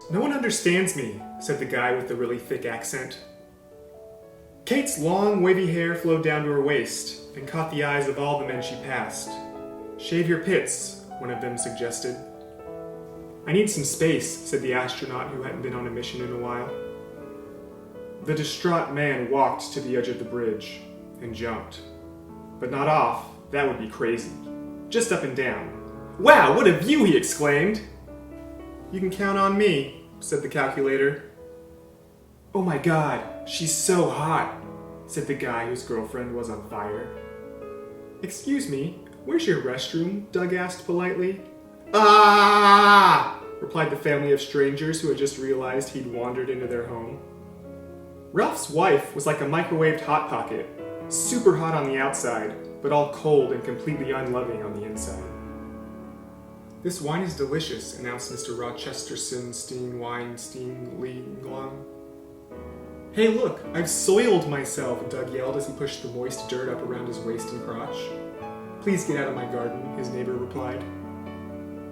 No one understands me, said the guy with the really thick accent. Kate's long, wavy hair flowed down to her waist and caught the eyes of all the men she passed. Shave your pits, one of them suggested. I need some space, said the astronaut who hadn't been on a mission in a while. The distraught man walked to the edge of the bridge and jumped. But not off, that would be crazy. Just up and down. Wow, what a view, he exclaimed. You can count on me, said the calculator. Oh my god, she's so hot, said the guy whose girlfriend was on fire. Excuse me, where's your restroom? Doug asked politely. Ah! Replied the family of strangers who had just realized he'd wandered into their home. Ralph's wife was like a microwaved Hot Pocket, super hot on the outside, but all cold and completely unloving on the inside. This wine is delicious, announced Mr. Rochesterson Weinstein-Lee-Glum. Hey look, I've soiled myself, Doug yelled as he pushed the moist dirt up around his waist and crotch. Please get out of my garden, his neighbor replied.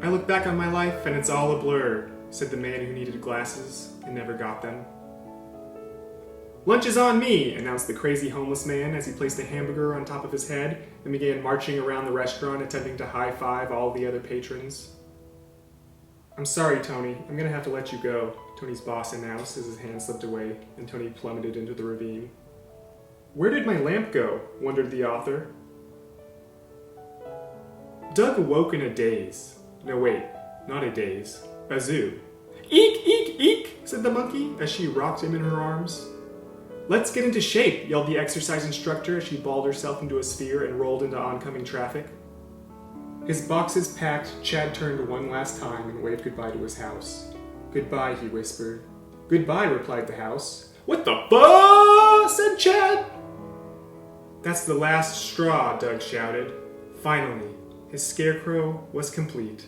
I look back on my life and it's all a blur, said the man who needed glasses and never got them. Lunch is on me, announced the crazy homeless man as he placed a hamburger on top of his head and began marching around the restaurant attempting to high-five all the other patrons. I'm sorry, Tony. I'm gonna have to let you go, Tony's boss announced as his hand slipped away and Tony plummeted into the ravine. Where did my lamp go? Wondered the author. Doug awoke in a daze. No, wait, not a daze. A zoo. Eek, eek, eek, said the monkey as she rocked him in her arms. Let's get into shape, yelled the exercise instructor as she balled herself into a sphere and rolled into oncoming traffic. His boxes packed, Chad turned one last time and waved goodbye to his house. Goodbye, he whispered. Goodbye, replied the house. What the fuck? Said Chad. That's the last straw, Doug shouted. Finally, his scarecrow was complete.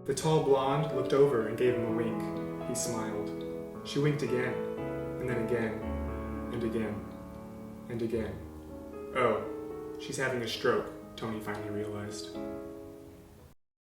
The tall blonde looked over and gave him a wink. He smiled. She winked again, and then again, and again, and again. Oh, she's having a stroke, Tony finally realized.